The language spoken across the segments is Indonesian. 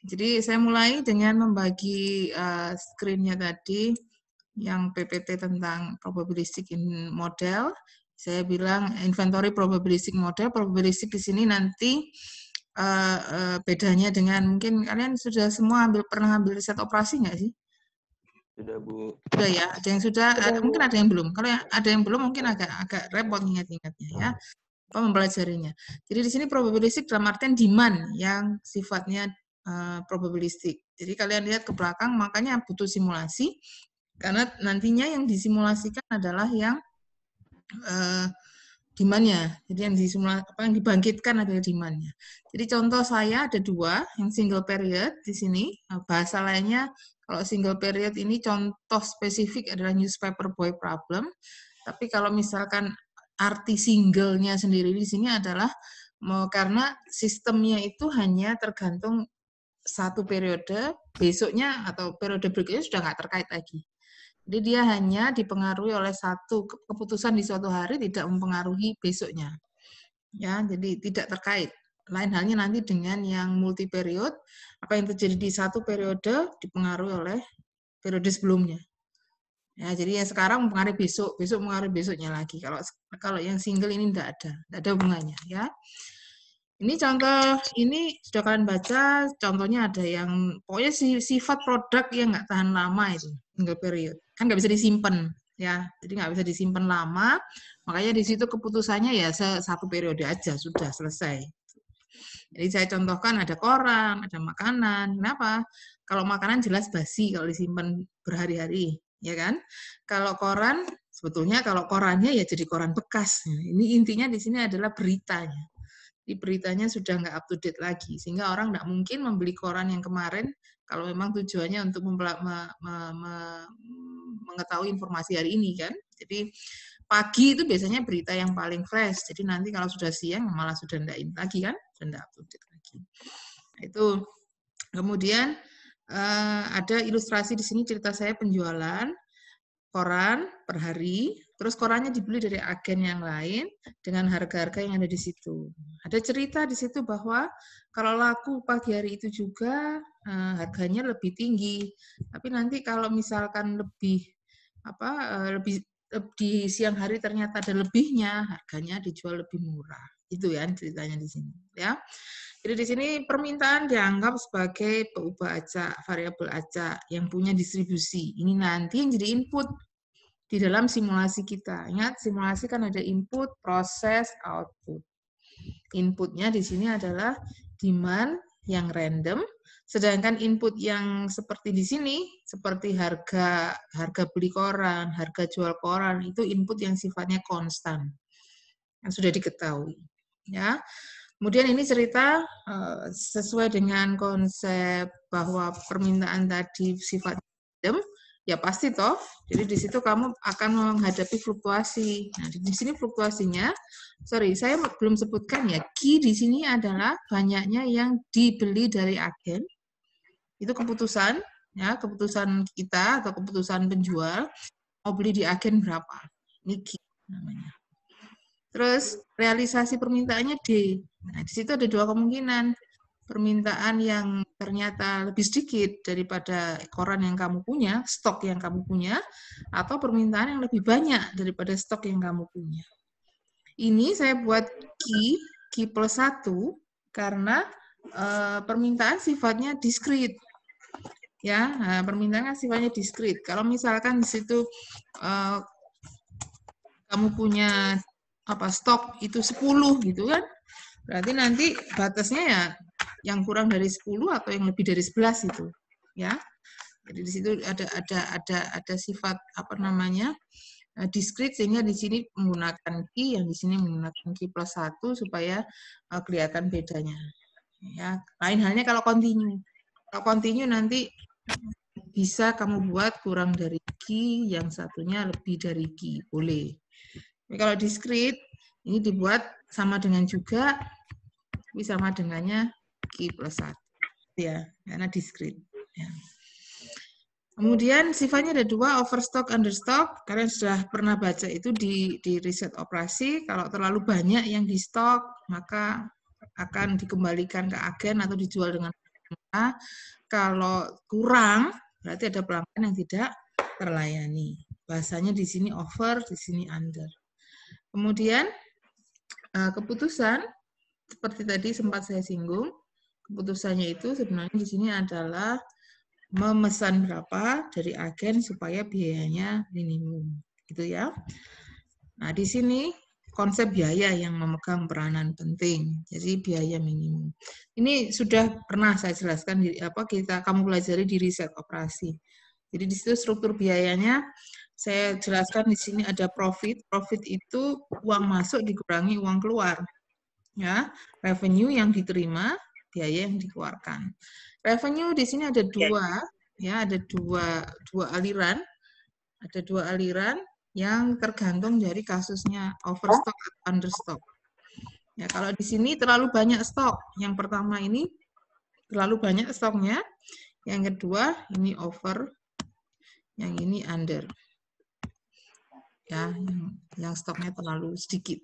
Jadi saya mulai dengan membagi screen-nya tadi, yang PPT tentang probabilistic model. Saya bilang inventory probabilistic model. Probabilistic di sini nanti bedanya dengan, mungkin kalian sudah semua pernah ambil riset operasi nggak sih? Sudah, Bu. Sudah ya, ada yang sudah, mungkin ada yang belum. Kalau ada yang belum mungkin agak repot ingat-ingatnya ya, apa mempelajarinya. Jadi di sini probabilistik dalam artian demand yang sifatnya probabilistik. Jadi kalian lihat ke belakang, makanya butuh simulasi, karena nantinya yang disimulasikan adalah yang demand-nya. Jadi yang yang dibangkitkan adalah demand-nya. Jadi contoh saya ada dua, yang single period di sini. Bahasa lainnya, kalau single period ini contoh spesifik adalah newspaper boy problem. Tapi kalau misalkan arti single-nya sendiri di sini adalah karena sistemnya itu hanya tergantung satu periode, besoknya atau periode berikutnya sudah nggak terkait lagi. Jadi dia hanya dipengaruhi oleh satu keputusan di suatu hari, tidak mempengaruhi besoknya. Ya, jadi tidak terkait. Lain halnya nanti dengan yang multi period, apa yang terjadi di satu periode dipengaruhi oleh periode sebelumnya. Ya, jadi yang sekarang mempengaruhi besok, besok mempengaruhi besoknya lagi. Kalau yang single ini tidak ada hubungannya, ya. Ini contoh, ini sudah kalian baca, contohnya ada yang, pokoknya sifat produk yang nggak tahan lama itu, single period. Kan nggak bisa disimpan, ya. Jadi nggak bisa disimpan lama, makanya di situ keputusannya ya satu periode aja, sudah selesai. Jadi saya contohkan ada koran, ada makanan. Kenapa? Kalau makanan jelas basi kalau disimpan berhari-hari, ya kan? Kalau koran, sebetulnya kalau korannya ya jadi koran bekas. Ini intinya di sini adalah beritanya. Di beritanya sudah nggak up to date lagi, sehingga orang nggak mungkin membeli koran yang kemarin kalau memang tujuannya untuk mengetahui informasi hari ini kan. Jadi pagi itu biasanya berita yang paling fresh, jadi nanti kalau sudah siang malah sudah nggak in lagi kan, sudah nggak up to date lagi. Itu kemudian ada ilustrasi di sini cerita saya penjualan koran per hari, terus korannya dibeli dari agen yang lain dengan harga-harga yang ada di situ. Ada cerita di situ bahwa kalau laku pagi hari itu juga harganya lebih tinggi, tapi nanti kalau misalkan lebih di siang hari ternyata ada lebihnya, harganya dijual lebih murah. Itu ya ceritanya di sini, ya. Jadi di sini permintaan dianggap sebagai peubah acak, variabel acak yang punya distribusi. Ini nanti yang jadi input di dalam simulasi kita. Ingat, simulasi kan ada input, proses, output. Inputnya di sini adalah demand yang random, sedangkan input yang seperti di sini, seperti harga beli koran, harga jual koran, itu input yang sifatnya konstan, yang sudah diketahui. Ya. Kemudian ini cerita sesuai dengan konsep bahwa permintaan tadi sifat random, ya pasti toh. Jadi di situ kamu akan menghadapi fluktuasi. Nah, di sini fluktuasinya, saya belum sebutkan ya, key di sini adalah banyaknya yang dibeli dari agen. Itu keputusan, ya, keputusan kita atau keputusan penjual mau beli di agen berapa. Ini key namanya. Terus realisasi permintaannya D. Nah, di situ ada dua kemungkinan. Permintaan yang ternyata lebih sedikit daripada koran yang kamu punya, stok yang kamu punya, atau permintaan yang lebih banyak daripada stok yang kamu punya. Ini saya buat key plus 1, karena permintaan sifatnya diskrit. Ya, permintaan sifatnya diskrit. Kalau misalkan di situ kamu punya stok itu 10 gitu kan, berarti nanti batasnya ya yang kurang dari 10 atau yang lebih dari 11 itu, ya. Jadi di situ ada sifat diskrit, sehingga di sini menggunakan key, yang di sini menggunakan key plus 1 supaya kelihatan bedanya. Ya, lain halnya kalau continue. Kalau continue nanti bisa kamu buat kurang dari key, yang satunya lebih dari key, boleh. Tapi kalau diskrit, ini dibuat sama dengan juga, tapi sama dengannya key plus 1. Ya, karena diskrit. Ya. Kemudian sifatnya ada dua, overstock, understock. Kalian sudah pernah baca itu di riset operasi. Kalau terlalu banyak yang di stok, maka akan dikembalikan ke agen atau dijual dengan Kalau kurang, berarti ada pelanggan yang tidak terlayani. Bahasanya di sini over, di sini under. Kemudian keputusan, seperti tadi sempat saya singgung, keputusannya itu sebenarnya di sini adalah memesan berapa dari agen supaya biayanya minimum, gitu ya. Nah, di sini konsep biaya yang memegang peranan penting. Jadi biaya minimum. Ini sudah pernah saya jelaskan kamu pelajari di riset operasi. Jadi di situ struktur biayanya saya jelaskan di sini ada profit. Profit itu uang masuk dikurangi uang keluar. Ya, revenue yang diterima, biaya yang dikeluarkan. Revenue di sini ada dua, ya, ada dua aliran. Ada dua aliran yang tergantung dari kasusnya overstock atau understock. Ya, kalau di sini terlalu banyak stok. Yang pertama ini terlalu banyak stoknya. Yang kedua ini over, yang ini under. Ya, yang stoknya terlalu sedikit.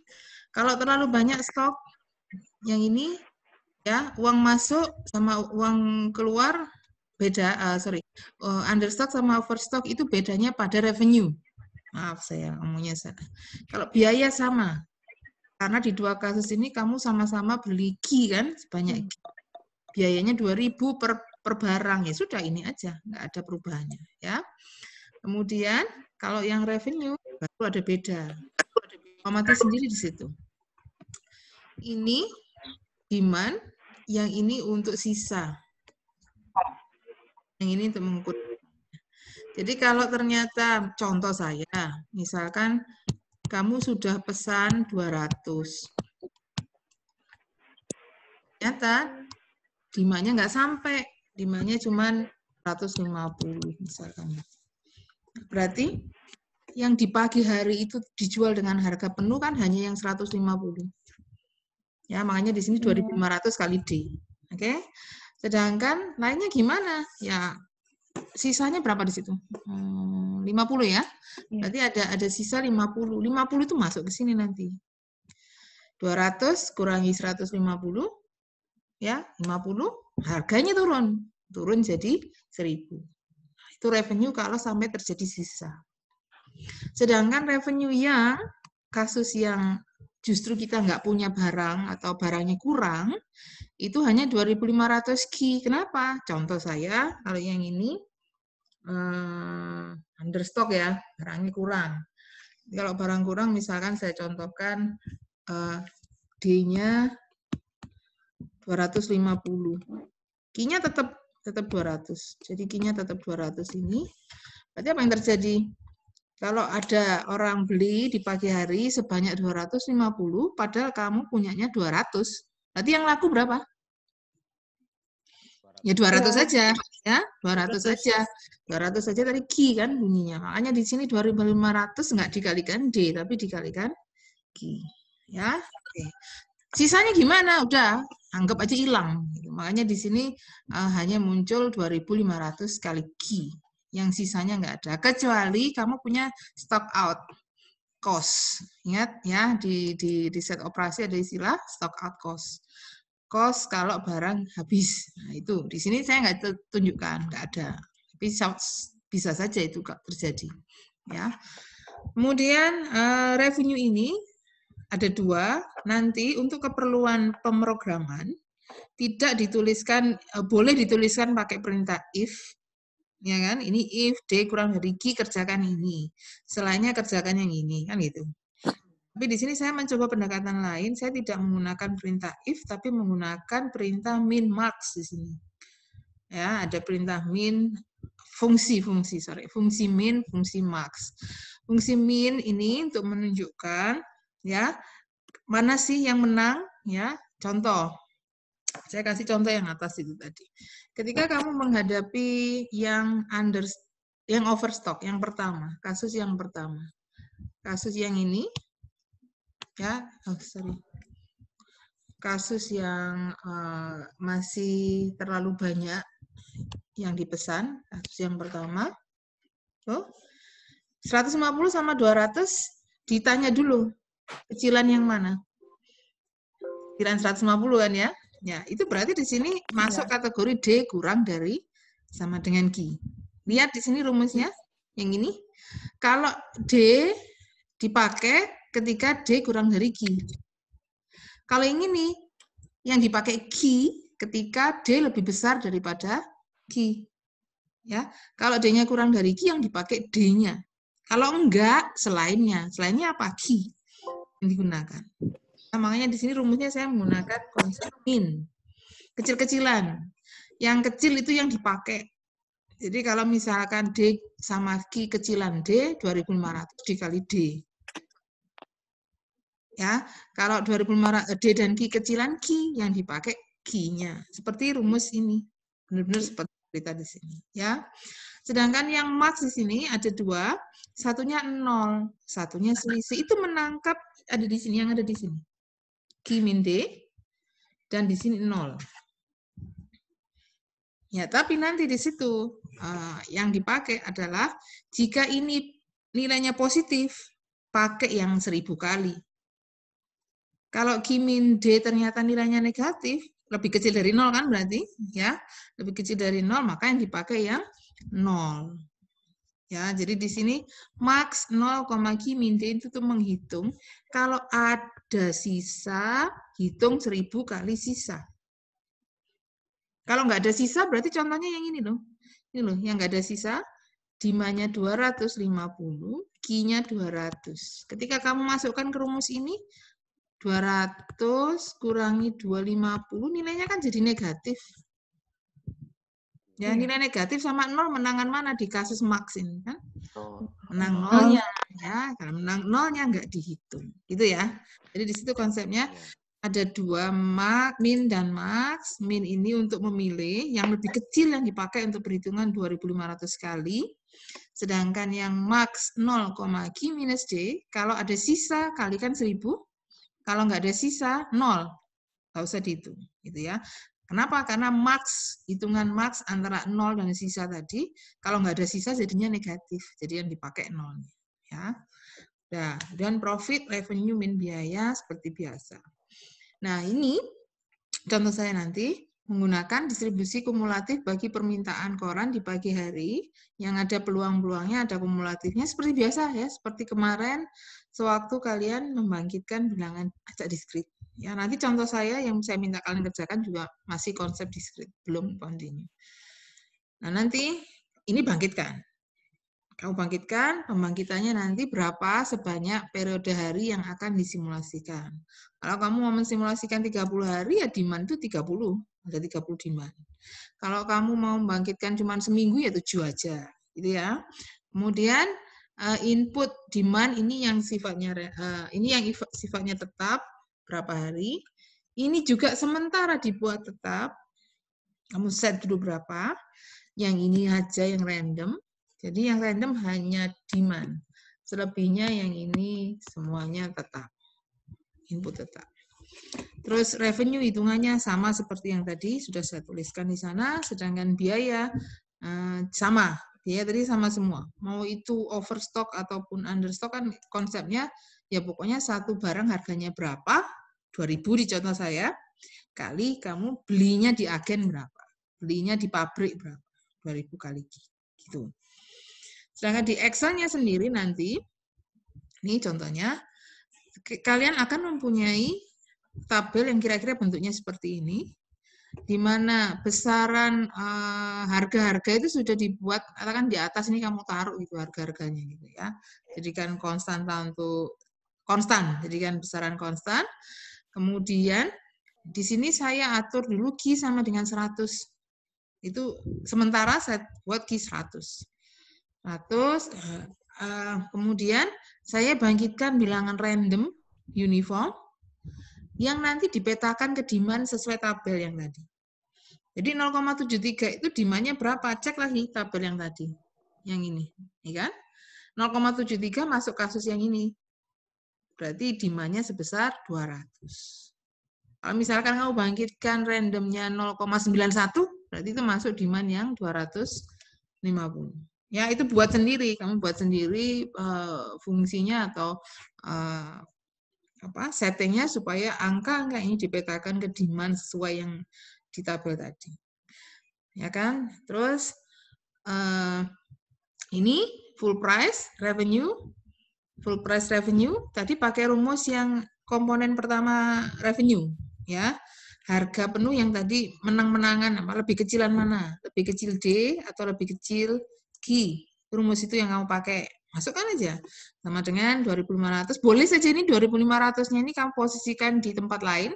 Kalau terlalu banyak stok, yang ini ya uang masuk sama uang keluar beda. Understock sama overstock itu bedanya pada revenue. Maaf saya ngomongnya salah. Kalau biaya sama, karena di dua kasus ini kamu sama-sama beli Ki kan sebanyak biayanya 2.000 per barang, ya sudah ini aja, nggak ada perubahannya ya. Kemudian kalau yang revenue baru ada beda, amati sendiri di situ. Ini demand, yang ini untuk sisa, yang ini untuk mengukur. Jadi kalau ternyata contoh saya, misalkan kamu sudah pesan 200. Ternyata demand-nya nggak sampai, demand-nya cuma 150 misalkan. Berarti yang di pagi hari itu dijual dengan harga penuh kan hanya yang 150. Ya, makanya di sini 2.500 kali D. Oke. Sedangkan lainnya gimana? Ya, sisanya berapa di situ? 50 ya. Berarti ada sisa 50. 50 itu masuk ke sini nanti. 200 kurangi 150 ya, 50, harganya turun jadi 1.000. Itu revenue kalau sampai terjadi sisa. Sedangkan revenue yang kasus yang justru kita nggak punya barang atau barangnya kurang, itu hanya 2.500 Ki. Kenapa? Contoh saya, kalau yang ini understock ya, barangnya kurang. Kalau barang kurang, misalkan saya contohkan D-nya 250. Ki-nya tetap 200. Jadi Ki-nya tetap 200 ini. Berarti apa yang terjadi? Kalau ada orang beli di pagi hari sebanyak 250, padahal kamu punyanya 200. Berarti yang laku berapa? Ya 200 saja, ya 200 saja. 200 saja tadi Ki kan bunyinya. Makanya di sini 2.500 nggak dikalikan D, tapi dikalikan Ki. Ya, oke. Sisanya gimana? Udah, anggap aja hilang. Makanya di sini hanya muncul 2.500 kali Ki. Yang sisanya nggak ada. Kecuali kamu punya stock out cost. Ingat ya, di set operasi ada istilah stock out cost. Cost kalau barang habis. Nah, itu di sini saya nggak tunjukkan, nggak ada. Tapi bisa saja itu terjadi. Ya. Kemudian revenue ini ada dua. Nanti untuk keperluan pemrograman tidak dituliskan, boleh dituliskan pakai perintah if, ya kan? Ini if D kurang dari Ki, kerjakan ini. Selainnya kerjakan yang ini, kan gitu. Tapi di sini saya mencoba pendekatan lain, saya tidak menggunakan perintah if, tapi menggunakan perintah min max di sini. Ya, ada perintah min, fungsi min, fungsi max. Fungsi min ini untuk menunjukkan ya mana sih yang menang, ya. Contoh, saya kasih contoh yang atas itu tadi. Ketika kamu menghadapi yang overstock, yang pertama, kasus yang pertama, kasus yang ini, ya, kasus yang masih terlalu banyak yang dipesan, kasus yang pertama, 150 sama 200 ditanya dulu, kecilan yang mana? Kecilan 150 kan ya? Ya, itu berarti di sini masuk kategori D kurang dari sama dengan Q. Lihat di sini rumusnya, yang ini. Kalau D dipakai ketika D kurang dari Q. Kalau yang ini, yang dipakai Q ketika D lebih besar daripada Q. Ya, kalau D-nya kurang dari Q, yang dipakai D-nya. Kalau enggak, selainnya. Selainnya apa? Q yang digunakan. Nah, makanya di sini rumusnya saya menggunakan konsep min. Kecil-kecilan. Yang kecil itu yang dipakai. Jadi kalau misalkan D sama Q kecilan D, 2500 dikali D. Ya, kalau 2500 D dan Q kecilan Q, yang dipakai Q-nya. Seperti rumus ini. Benar-benar seperti cerita di sini, ya. Sedangkan yang max di sini ada dua, satunya 0, satunya selisih. Itu menangkap ada di sini, yang ada di sini. Q min D, dan di sini 0. Ya, tapi nanti di situ yang dipakai adalah jika ini nilainya positif, pakai yang 1000 kali. Kalau Q min D ternyata nilainya negatif, lebih kecil dari 0 kan berarti, ya, lebih kecil dari 0, maka yang dipakai yang 0. Ya, jadi di sini max 0, Q min D itu tuh menghitung kalau ada sisa, hitung 1000 kali sisa. Kalau nggak ada sisa, berarti contohnya yang ini loh. Ini loh, yang nggak ada sisa, demand-nya 250, Q-nya 200. Ketika kamu masukkan ke rumus ini, 200 kurangi 250, nilainya kan jadi negatif. Ya, nilai negatif sama 0 menangan mana di kasus max ini kan? Menang nolnya, ya. Kalau menang nolnya nggak dihitung. Gitu ya. Jadi di situ konsepnya ada dua, min dan max. Min ini untuk memilih yang lebih kecil yang dipakai untuk perhitungan 2500 kali. Sedangkan yang max 0, Q minus D, kalau ada sisa kalikan 1000. Kalau nggak ada sisa, 0. Nggak usah dihitung. Gitu ya. Kenapa? Karena max, hitungan max antara 0 dan sisa tadi, kalau nggak ada sisa jadinya negatif. Jadi yang dipakai 0. Ya. Nah, dan profit, revenue, min biaya seperti biasa. Nah, ini contoh saya nanti menggunakan distribusi kumulatif bagi permintaan koran di pagi hari yang ada peluang-peluangnya, ada kumulatifnya seperti biasa ya, seperti kemarin sewaktu kalian membangkitkan bilangan acak diskrit. Ya, nanti contoh saya yang saya minta kalian kerjakan juga masih konsep diskrit, belum continue. Nah, nanti ini bangkitkan. Kamu bangkitkan, pembangkitannya nanti berapa sebanyak periode hari yang akan disimulasikan. Kalau kamu mau mensimulasikan 30 hari, ya demand itu 30. Ada 30 demand. Kalau kamu mau membangkitkan cuma seminggu, ya 7 aja. Gitu ya. Kemudian input demand ini yang sifatnya tetap, berapa hari. Ini juga sementara dibuat tetap. Kamu set dulu berapa. Yang ini aja yang random. Jadi yang random hanya demand. Selebihnya yang ini semuanya tetap. Input tetap. Terus revenue hitungannya sama seperti yang tadi sudah saya tuliskan di sana. Sedangkan biaya sama. Biaya tadi sama semua. Mau itu overstock ataupun understock kan konsepnya ya pokoknya satu barang harganya berapa, 2000 di contoh saya, kali kamu belinya di agen berapa. Belinya di pabrik berapa. 2000 kali gitu. Sedangkan di Excel-nya sendiri nanti, ini contohnya, kalian akan mempunyai tabel yang kira-kira bentuknya seperti ini, di mana besaran harga-harga itu sudah dibuat, katakan di atas ini kamu taruh gitu harga-harganya gitu ya. Jadikan konstan untuk konstan, jadikan besaran konstan. Kemudian di sini saya atur dulu Q sama dengan 100. Itu sementara saya buat Q 100. Kemudian saya bangkitkan bilangan random uniform yang nanti dipetakan ke demand sesuai tabel yang tadi. Jadi 0,73 itu demand-nya berapa? Cek lagi tabel yang tadi. Yang ini, ya kan? 0,73 masuk kasus yang ini. Berarti demand-nya sebesar 200. Kalau misalkan kamu bangkitkan randomnya 0,91, berarti itu masuk demand yang 250. Ya, itu buat sendiri. Kamu buat sendiri fungsinya atau settingnya supaya angka-angka ini dipetakan ke demand sesuai yang di tabel tadi. Ya kan? Terus ini full price revenue tadi pakai rumus yang komponen pertama revenue, ya. Harga penuh yang tadi menang-menangan lebih kecilan mana? Lebih kecil D atau lebih kecil Q? Rumus itu yang kamu pakai. Masukkan aja. Sama dengan 2.500. Boleh saja ini 2.500-nya ini kamu posisikan di tempat lain.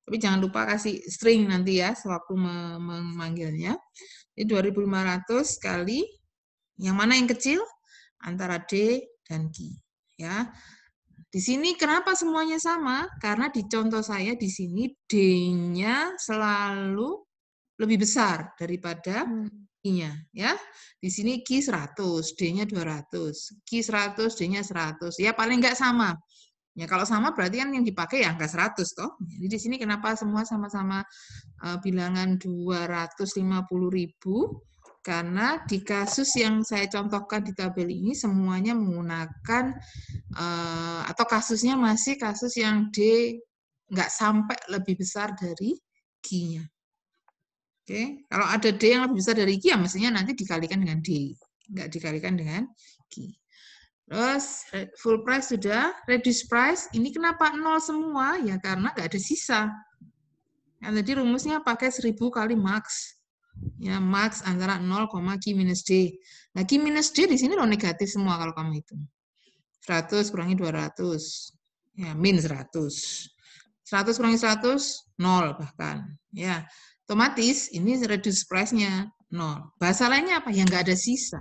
Tapi jangan lupa kasih string nanti ya sewaktu memanggilnya. Ini 2.500 kali yang mana yang kecil? Antara D dan Q, ya. Di sini kenapa semuanya sama? Karena di contoh saya di sini D-nya selalu lebih besar daripada I-nya, ya. Di sini Q 100, D-nya 200. Q 100, D-nya 100. Ya paling enggak sama. Ya kalau sama berarti kan yang dipakai ya angka 100 toh. Jadi di sini kenapa semua sama-sama bilangan 250.000? Karena di kasus yang saya contohkan di tabel ini semuanya menggunakan atau kasusnya masih kasus yang D nggak sampai lebih besar dari Q-nya. Oke, kalau ada D yang lebih besar dari Q, ya mestinya nanti dikalikan dengan D, nggak dikalikan dengan Q. Terus full price sudah, reduce price, ini kenapa 0 semua? Ya karena nggak ada sisa. Yang tadi rumusnya pakai 1000 kali max. Ya, max antara 0, Q minus D. Nah, Q minus D di sini loh negatif semua kalau kamu hitung. 100 kurangi 200. Ya, min 100. 100 kurangi 100, 0 bahkan. Ya, otomatis ini reduce price-nya 0. Bahasa lainnya apa? Ya, nggak ada sisa.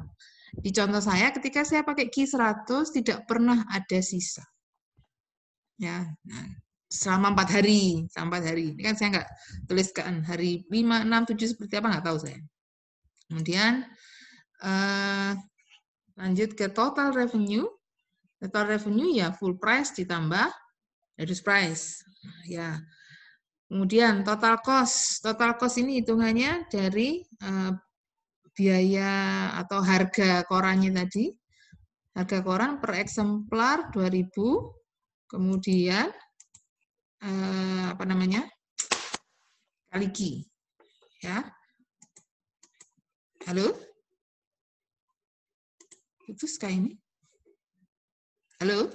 Di contoh saya, ketika saya pakai Q 100, tidak pernah ada sisa. Ya, nah, selama 4 hari. Ini kan saya nggak tuliskan hari 5, 6, 7 seperti apa, nggak tahu saya. Kemudian lanjut ke total revenue. Total revenue ya full price ditambah reduce price. Ya. Kemudian total cost. Total cost ini hitungannya dari biaya atau harga korannya tadi. Harga koran per eksemplar 2.000. Kemudian kali Q. Ya. Halo? Putus kayak ini? Halo?